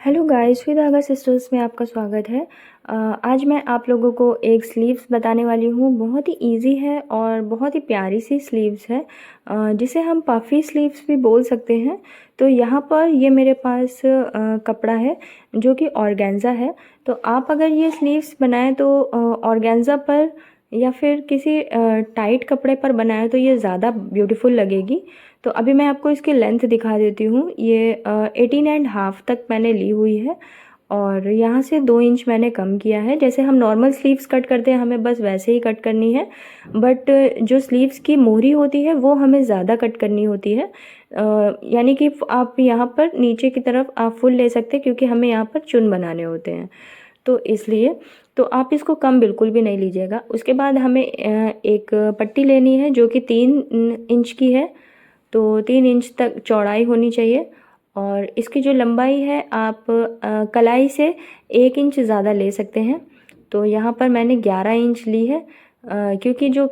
Hello guys, फिर धागा sisters में आपका स्वागत है। आज मैं आप लोगों को एक स्लीव्स बताने वाली हूँ। बहुत ही इजी है और बहुत ही प्यारी सी स्लीव्स है, जिसे हम पफ़ी स्लीव्स भी बोल सकते हैं। तो यहाँ पर ये मेरे पास कपड़ा है जो कि ऑर्गेन्जा है। तो आप अगर ये स्लीव्स बनाएं तो ऑर्गेन्जा पर या फिर किसी टाइट कपड़े पर बनाएं तो ये ज़्यादा ब्यूटीफुल लगेगी। तो अभी मैं आपको इसकी लेंथ दिखा देती हूँ। ये 18.5 तक मैंने ली हुई है और यहाँ से 2 इंच मैंने कम किया है। जैसे हम नॉर्मल स्लीव्स कट करते हैं हमें बस वैसे ही कट करनी है, बट जो स्लीव्स की मोहरी होती है वो हमें ज़्यादा कट करनी होती है। यानी कि आप यहाँ पर नीचे की तरफ आप फुल ले सकते हैं क्योंकि हमें यहाँ पर चुन बनाने होते हैं, तो इसलिए तो आप इसको कम बिल्कुल भी नहीं लीजिएगा। उसके बाद हमें एक पट्टी लेनी है जो कि 3 इंच की है। तो 3 इंच तक चौड़ाई होनी चाहिए और इसकी जो लंबाई है आप कलाई से 1 इंच ज़्यादा ले सकते हैं। तो यहाँ पर मैंने 11 इंच ली है, क्योंकि जो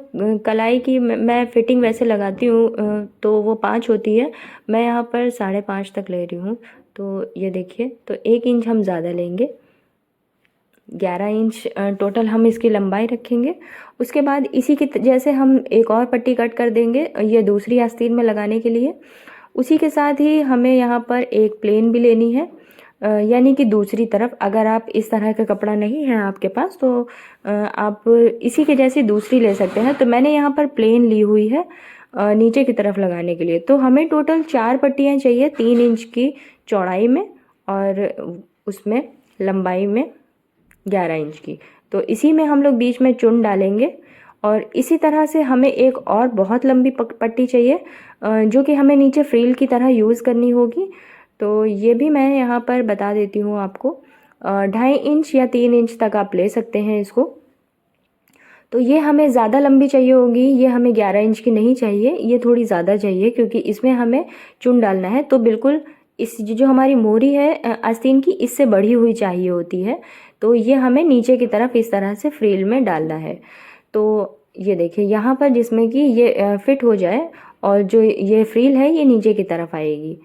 कलाई की मैं फ़िटिंग वैसे लगाती हूँ तो वो 5 होती है, मैं यहाँ पर 5.5 तक ले रही हूँ। तो ये देखिए, तो 1 इंच हम ज़्यादा लेंगे, 11 इंच टोटल हम इसकी लंबाई रखेंगे। उसके बाद इसी की जैसे हम एक और पट्टी कट कर देंगे ये दूसरी आस्तीन में लगाने के लिए। उसी के साथ ही हमें यहाँ पर एक प्लेन भी लेनी है, यानी कि दूसरी तरफ। अगर आप इस तरह का कपड़ा नहीं है आपके पास तो आप इसी के जैसी दूसरी ले सकते हैं। तो मैंने यहाँ पर प्लेन ली हुई है नीचे की तरफ लगाने के लिए। तो हमें टोटल 4 पट्टियाँ चाहिए, 3 इंच की चौड़ाई में और उसमें लंबाई में 11 इंच की। तो इसी में हम लोग बीच में चुन डालेंगे और इसी तरह से हमें एक और बहुत लंबी पट्टी चाहिए जो कि हमें नीचे फ्रील की तरह यूज़ करनी होगी। तो ये भी मैं यहाँ पर बता देती हूँ आपको। 2.5 इंच या 3 इंच तक आप ले सकते हैं इसको। तो ये हमें ज़्यादा लंबी चाहिए होगी, ये हमें 11 इंच की नहीं चाहिए, ये थोड़ी ज़्यादा चाहिए क्योंकि इसमें हमें चुन डालना है। तो बिल्कुल इस जो हमारी मोहरी है आस्तीन की, इससे बढ़ी हुई चाहिए होती है। तो ये हमें नीचे की तरफ इस तरह से फ्रील में डालना है। तो ये देखिए यहाँ पर जिसमें कि ये फिट हो जाए और जो ये फ्रील है ये नीचे की तरफ आएगी।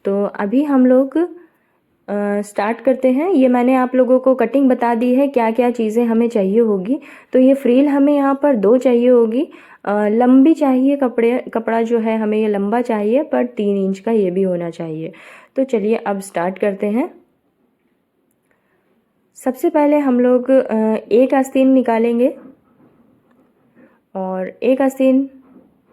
तो अभी हम लोग स्टार्ट करते हैं। ये मैंने आप लोगों को कटिंग बता दी है क्या क्या चीज़ें हमें चाहिए होगी। तो ये फ्रील हमें यहाँ पर 2 चाहिए होगी, लंबी चाहिए कपड़ा जो है हमें ये लंबा चाहिए, पर 3 इंच का ये भी होना चाहिए। तो चलिए अब स्टार्ट करते हैं। सबसे पहले हम लोग एक आस्तीन निकालेंगे और एक आस्तीन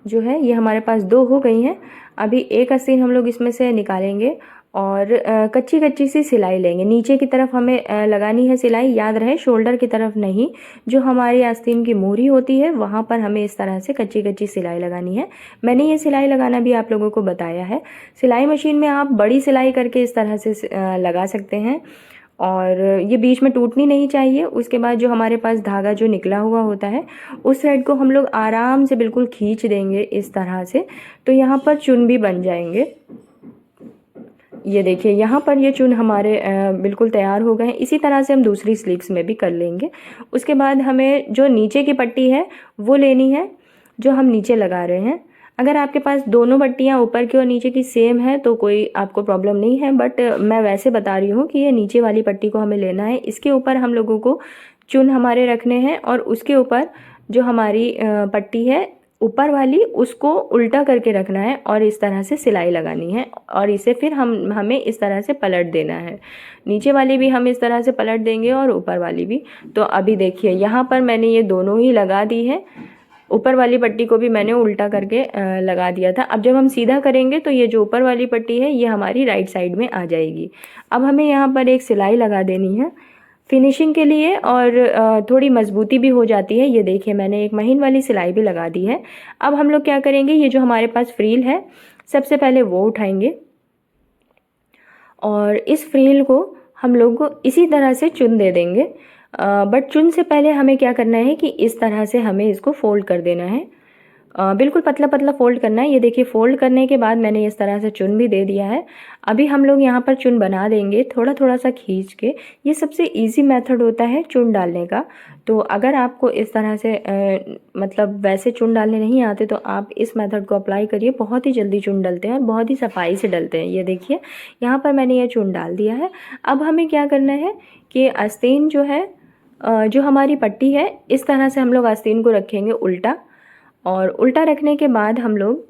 जो है ये हमारे पास 2 हो गई हैं। अभी एक आस्तीन हम लोग इसमें से निकालेंगे और कच्ची कच्ची सी सिलाई लेंगे। नीचे की तरफ हमें लगानी है सिलाई, याद रहे शोल्डर की तरफ नहीं। जो हमारी आस्तीन की मोहरी होती है वहाँ पर हमें इस तरह से कच्ची कच्ची सिलाई लगानी है। मैंने ये सिलाई लगाना भी आप लोगों को बताया है। सिलाई मशीन में आप बड़ी सिलाई करके इस तरह से लगा सकते हैं और ये बीच में टूटनी नहीं चाहिए। उसके बाद जो हमारे पास धागा जो निकला हुआ होता है उस साइड को हम लोग आराम से बिल्कुल खींच देंगे इस तरह से। तो यहाँ पर चुन भी बन जाएंगे। ये देखिए यहाँ पर ये चुन हमारे बिल्कुल तैयार हो गए हैं। इसी तरह से हम दूसरी स्लीव्स में भी कर लेंगे। उसके बाद हमें जो नीचे की पट्टी है वो लेनी है जो हम नीचे लगा रहे हैं। अगर आपके पास दोनों पट्टियाँ ऊपर की और नीचे की सेम है तो कोई आपको प्रॉब्लम नहीं है, बट मैं वैसे बता रही हूँ कि ये नीचे वाली पट्टी को हमें लेना है। इसके ऊपर हम लोगों को चुन हमारे रखने हैं और उसके ऊपर जो हमारी पट्टी है ऊपर वाली उसको उल्टा करके रखना है और इस तरह से सिलाई लगानी है और इसे फिर हमें इस तरह से पलट देना है। नीचे वाली भी हम इस तरह से पलट देंगे और ऊपर वाली भी। तो अभी देखिए यहाँ पर मैंने ये दोनों ही लगा दी है। ऊपर वाली पट्टी को भी मैंने उल्टा करके लगा दिया था। अब जब हम सीधा करेंगे तो ये जो ऊपर वाली पट्टी है ये हमारी राइट साइड में आ जाएगी। अब हमें यहाँ पर एक सिलाई लगा देनी है फिनिशिंग के लिए और थोड़ी मजबूती भी हो जाती है। ये देखिए मैंने एक महीन वाली सिलाई भी लगा दी है। अब हम लोग क्या करेंगे, ये जो हमारे पास फ्रील है सबसे पहले वो उठाएंगे और इस फ्रील को हम लोग को इसी तरह से चुन दे देंगे। बट चुन से पहले हमें क्या करना है कि इस तरह से हमें इसको फोल्ड कर देना है बिल्कुल पतला पतला फ़ोल्ड करना है। ये देखिए फ़ोल्ड करने के बाद मैंने इस तरह से चुन भी दे दिया है। अभी हम लोग यहाँ पर चुन बना देंगे थोड़ा थोड़ा सा खींच के। ये सबसे इजी मेथड होता है चुन डालने का। तो अगर आपको इस तरह से मतलब वैसे चुन डालने नहीं आते तो आप इस मेथड को अप्लाई करिए, बहुत ही जल्दी चुन डलते हैं और बहुत ही सफाई से डलते हैं। ये देखिए यहाँ पर मैंने ये चुन डाल दिया है। अब हमें क्या करना है कि आस्तीन जो है जो हमारी पट्टी है इस तरह से हम लोग आस्तीन को रखेंगे उल्टा, और उल्टा रखने के बाद हम लोग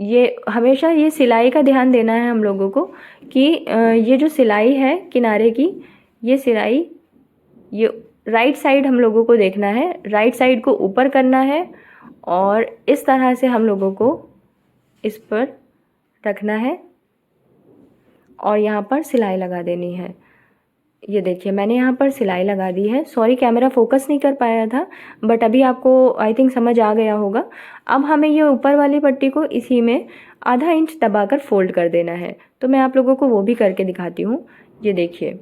ये हमेशा ये सिलाई का ध्यान देना है हम लोगों को कि ये जो सिलाई है किनारे की, ये सिलाई ये राइट साइड हम लोगों को देखना है, राइट साइड को ऊपर करना है और इस तरह से हम लोगों को इस पर रखना है और यहाँ पर सिलाई लगा देनी है। ये देखिए मैंने यहाँ पर सिलाई लगा दी है। सॉरी कैमरा फोकस नहीं कर पाया था, बट अभी आपको आई थिंक समझ आ गया होगा। अब हमें ये ऊपर वाली पट्टी को इसी में आधा इंच दबाकर फोल्ड कर देना है। तो मैं आप लोगों को वो भी करके दिखाती हूँ। ये देखिए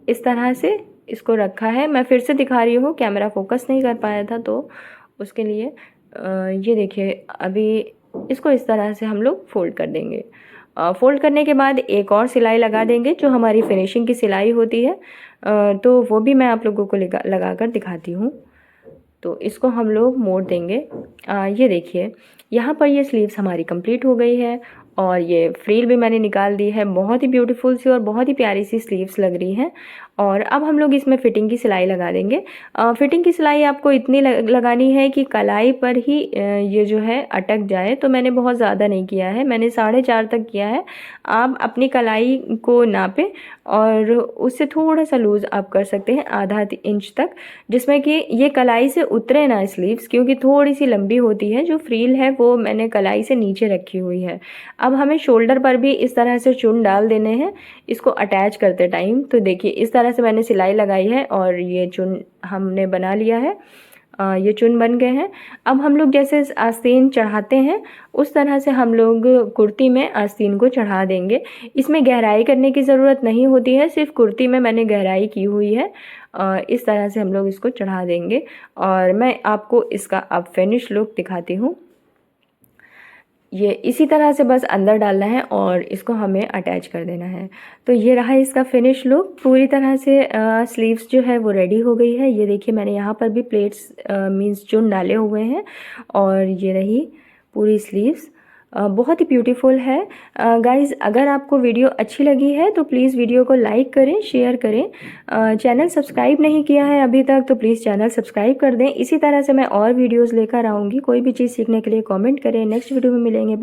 इस तरह से इसको रखा है। मैं फिर से दिखा रही हूँ, कैमरा फोकस नहीं कर पाया था तो उसके लिए ये देखिए अभी इसको इस तरह से हम लोग फोल्ड कर देंगे। फोल्ड करने के बाद एक और सिलाई लगा देंगे जो हमारी फिनिशिंग की सिलाई होती है। तो वो भी मैं आप लोगों को लगा कर दिखाती हूँ। तो इसको हम लोग मोड़ देंगे। ये देखिए यहाँ पर ये स्लीव्स हमारी कंप्लीट हो गई है और ये फ्रील भी मैंने निकाल दी है। बहुत ही ब्यूटीफुल सी और बहुत ही प्यारी सी स्लीव्स लग रही हैं। और अब हम लोग इसमें फ़िटिंग की सिलाई लगा देंगे। फ़िटिंग की सिलाई आपको इतनी लगानी है कि कलाई पर ही ये जो है अटक जाए। तो मैंने बहुत ज़्यादा नहीं किया है, मैंने 4.5 तक किया है। आप अपनी कलाई को नापें और उससे थोड़ा सा लूज़ आप कर सकते हैं, आधा इंच तक, जिसमें कि ये कलाई से उतरे ना स्लीव्स, क्योंकि थोड़ी सी लंबी होती है। जो फ्रील है वो मैंने कलाई से नीचे रखी हुई है। अब हमें शोल्डर पर भी इस तरह से चुन डाल देने हैं इसको अटैच करते टाइम। तो देखिए इस तरह से मैंने सिलाई लगाई है और ये चुन हमने बना लिया है। ये चुन बन गए हैं। अब हम लोग जैसे आस्तीन चढ़ाते हैं उस तरह से हम लोग कुर्ती में आस्तीन को चढ़ा देंगे। इसमें गहराई करने की ज़रूरत नहीं होती है, सिर्फ कुर्ती में मैंने गहराई की हुई है। इस तरह से हम लोग इसको चढ़ा देंगे और मैं आपको इसका अब फिनिश लुक दिखाती हूँ। ये इसी तरह से बस अंदर डालना है और इसको हमें अटैच कर देना है। तो ये रहा इसका फिनिश लुक। पूरी तरह से स्लीव्स जो है वो रेडी हो गई है। ये देखिए मैंने यहाँ पर भी प्लेट्स मींस चुन डाले हुए हैं और ये रही पूरी स्लीव्स। बहुत ही ब्यूटीफुल है। गाइज़ अगर आपको वीडियो अच्छी लगी है तो प्लीज़ वीडियो को लाइक करें, शेयर करें। चैनल सब्सक्राइब नहीं किया है अभी तक तो प्लीज़ चैनल सब्सक्राइब कर दें। इसी तरह से मैं और वीडियोस लेकर आऊँगी। कोई भी चीज़ सीखने के लिए कमेंट करें। नेक्स्ट वीडियो में मिलेंगे।